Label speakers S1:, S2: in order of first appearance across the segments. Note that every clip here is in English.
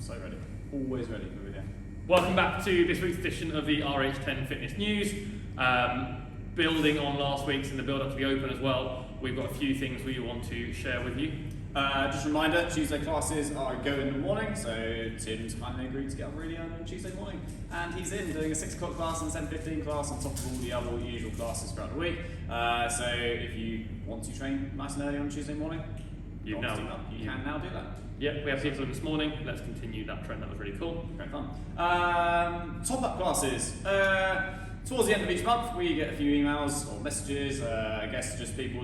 S1: So ready. Always ready for video.
S2: Welcome back to this week's edition of the RH10 Fitness News. Building on last week's in the build up to the Open as well, we've got a few things we want to share with you.
S1: Just a reminder, Tuesday classes are go in the morning, so Tim's kindly agreed to get up really early on Tuesday morning, and he's in doing a 6 o'clock class and a 7:15 class on top of all the other usual classes throughout the week. So if you want to train nice and early on Tuesday morning, you can now do that.
S2: Yeah, we have people in this morning. Let's continue that trend. That was really cool.
S1: Great fun. Top-up classes. Towards the end of each month, we get a few emails or messages. I guess just people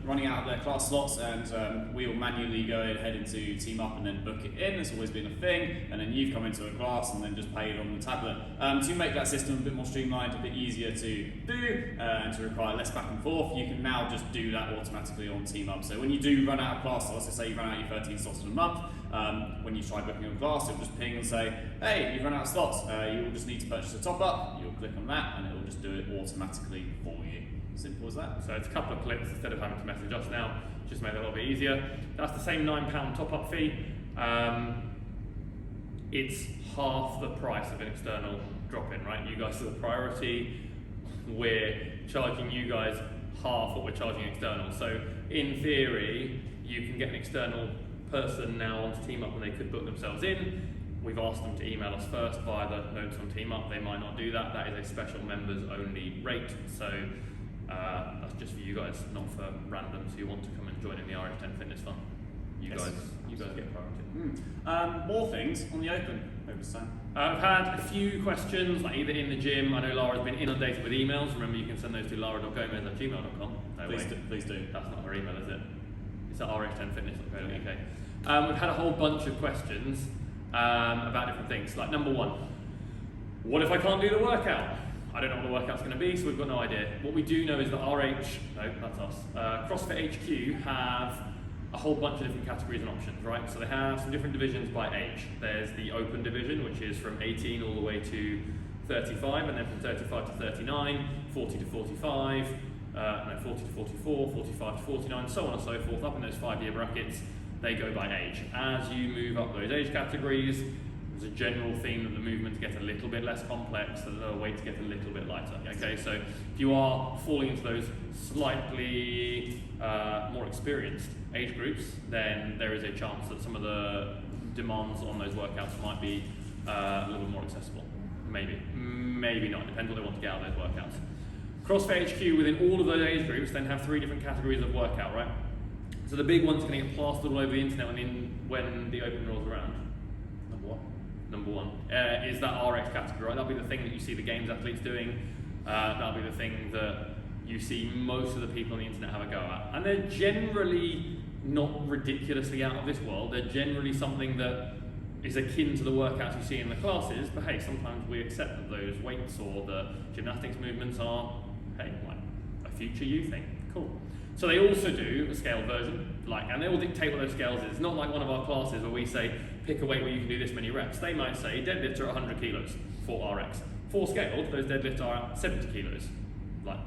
S1: running out of their class slots, and we will manually go ahead into Team Up and then book it in. It's always been a thing. And then you've come into a class and then just pay it on the tablet. To make that system a bit more streamlined, a bit easier to do, and to require less back and forth, you can now just do that automatically on Team Up. So when you do run out of class slots, let's say you run out your 13 slots in a month, when you try booking your class, it'll just ping and say, hey, you've run out of slots. You will just need to purchase a top-up. You'll click on that, and it will just do it automatically for you. Simple as that.
S2: So it's a couple of clicks instead of having to message us now. Just make it a little bit easier. That's the same £9 top-up fee. It's half the price of an external drop-in, right? You guys are the priority. We're charging you guys half what we're charging external. So in theory, you can get an external person now onto Team Up and they could book themselves in. We've asked them to email us first via the notes on Team Up. They might not do that. That is a special members only rate. So that's just for you guys, not for randoms who want to come and join in the RH10 Fitness Fun. You guys get priority.
S1: More things on the Open over this time.
S2: I've had a few questions, like either in the gym. I know Lara's been inundated with emails. Remember, you can send those to lara.gomez@gmail.com.
S1: Please do.
S2: That's not her email, is it? It's at rh10fitness.co.uk. We've had a whole bunch of questions about different things. Like number one, what if I can't do the workout? I don't know what the workout's going to be, so we've got no idea. What we do know is that CrossFit HQ have a whole bunch of different categories and options, right? So they have some different divisions by age. There's the open division, which is from 18 all the way to 35, and then from 35 to 39, 40 to 45, 40 to 44, 45 to 49, so on and so forth, up in those 5-year brackets. They go by age. As you move up those age categories, there's a general theme that the movements get a little bit less complex, that the weights get a little bit lighter. Okay, so if you are falling into those slightly more experienced age groups, then there is a chance that some of the demands on those workouts might be a little bit more accessible. Maybe not. Depends what they want to get out of those workouts. CrossFit HQ within all of those age groups then have 3 different categories of workout, right? So the big one's going to get plastered all over the internet when the Open rolls around. Number one is that RX category, right? That'll be the thing that you see the games athletes doing. That'll be the thing that you see most of the people on the internet have a go at. And they're generally not ridiculously out of this world. They're generally something that is akin to the workouts you see in the classes, but hey, sometimes we accept that those weights or the gymnastics movements are, hey, like a future you thing. Cool. So they also do a scaled version, and they all dictate what those scales is. It's not like one of our classes where we say, pick a weight where you can do this many reps. They might say, deadlifts are 100 kilos for RX. For scaled, those deadlifts are 70 kilos.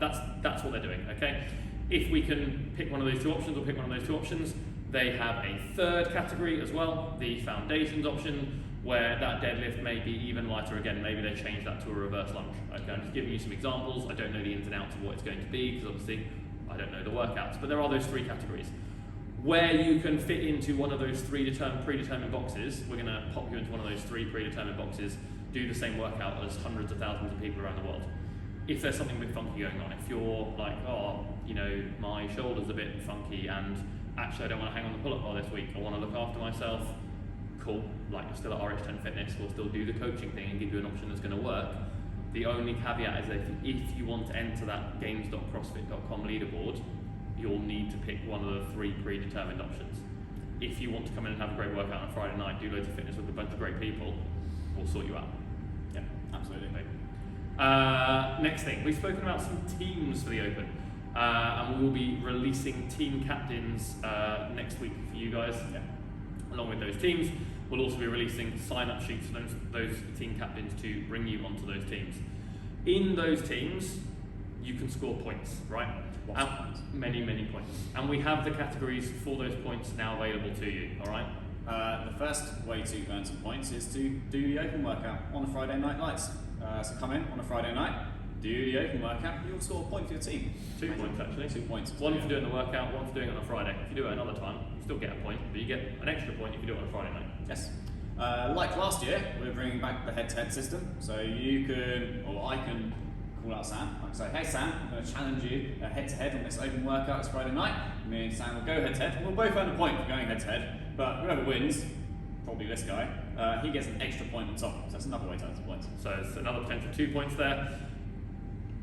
S2: That's what they're doing, okay? If we can pick one of those 2 options or pick one of those 2 options, they have a third category as well, the foundations option, where that deadlift may be even lighter again. Maybe they change that to a reverse lunge. Okay, I'm just giving you some examples. I don't know the ins and outs of what it's going to be, because obviously I don't know the workouts, but there are those 3 categories. Where you can fit into one of those 3 predetermined boxes, we're going to pop you into one of those 3 predetermined boxes, do the same workout as hundreds of thousands of people around the world. If there's something a bit funky going on, if you're like, my shoulder's a bit funky and actually I don't want to hang on the pull-up bar this week, I want to look after myself, cool, you're still at RH10 Fitness, we'll still do the coaching thing and give you an option that's going to work. The only caveat is that if you want to enter that games.crossfit.com leaderboard, you'll need to pick one of the 3 predetermined options. If you want to come in and have a great workout on a Friday night, do loads of fitness with a bunch of great people, we'll sort you out.
S1: Yeah, absolutely.
S2: Next thing, we've spoken about some teams for the Open, and we will be releasing team captains next week for you guys. Yeah. Along with those teams, we'll also be releasing sign-up sheets for those team captains to bring you onto those teams. In those teams, you can score points, right? Many points. And we have the categories for those points now available to you, all right?
S1: The first way to earn some points is to do the open workout on a Friday night lights. So come in on a Friday night, do the open workout, you'll score a point for your team.
S2: 2 points actually.
S1: 2 points.
S2: One for doing the workout, one for doing it on a Friday. If you do it another time, you still get a point, but you get an extra point if you do it on a Friday night.
S1: Yes. Like last year, we're bringing back the head-to-head system. So you can, or I can, call out Sam. I can say, hey Sam, I'm going to challenge you head-to-head on this open workout this Friday night. Me and Sam will go head-to-head. We'll both earn a point for going head-to-head, but whoever wins, probably this guy, he gets an extra point on top. So that's another way to earn some points.
S2: So it's another potential 2 points there.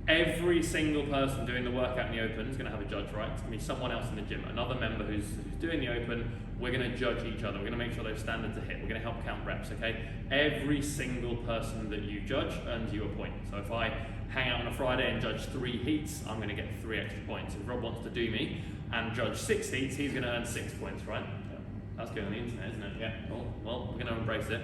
S2: Every single person doing the workout in the open is going to have a judge, right? It's going to be someone else in the gym, another member who's doing the open. We're going to judge each other. We're going to make sure those standards are hit. We're going to help count reps, okay? Every single person that you judge earns you a point. So if I hang out on a Friday and judge 3 heats, I'm going to get 3 extra points. If Rob wants to do me and judge 6 heats, he's going to earn 6 points, right?
S1: Yeah.
S2: That's good on the internet, isn't it?
S1: Yeah.
S2: Well, we're going to embrace it.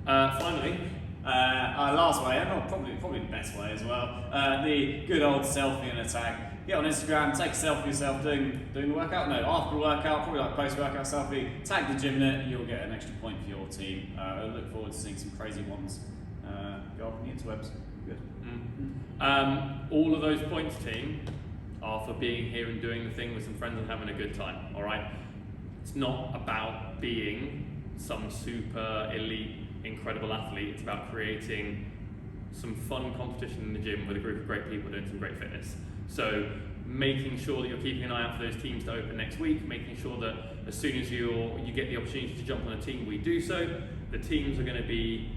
S2: Finally,
S1: our last way, and probably the best way as well, the good old selfie and a tag. Get on Instagram, take a selfie of yourself doing the workout. No, after the workout, probably like post-workout selfie. Tag the gym net, you'll get an extra point for your team. I look forward to seeing some crazy ones go up on the interwebs. Good.
S2: All of those points, team, are for being here and doing the thing with some friends and having a good time. All right. It's not about being some super elite, incredible athlete. It's about creating some fun competition in the gym with a group of great people doing some great fitness. So making sure that you're keeping an eye out for those teams to open next week, making sure that as soon as you get the opportunity to jump on a team, we do so. The teams are going to be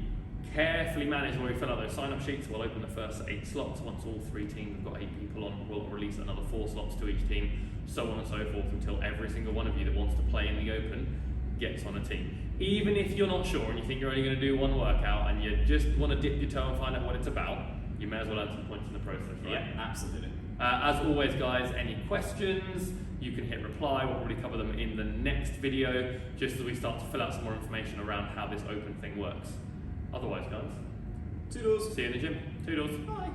S2: carefully managed when we fill out those sign-up sheets. We'll open the first 8 slots. Once all 3 teams have got 8 people on, we'll release another 4 slots to each team, so on and so forth, until every single one of you that wants to play in the open gets on a team. Even if you're not sure and you think you're only going to do 1 workout and you just want to dip your toe and find out what it's about, you may as well earn some points in the process, right?
S1: Yeah, absolutely.
S2: As always, guys, any questions, you can hit reply. We'll probably cover them in the next video, just as we start to fill out some more information around how this open thing works. Otherwise, guys,
S1: Toodles.
S2: see you in the gym. Toodles.
S1: Bye.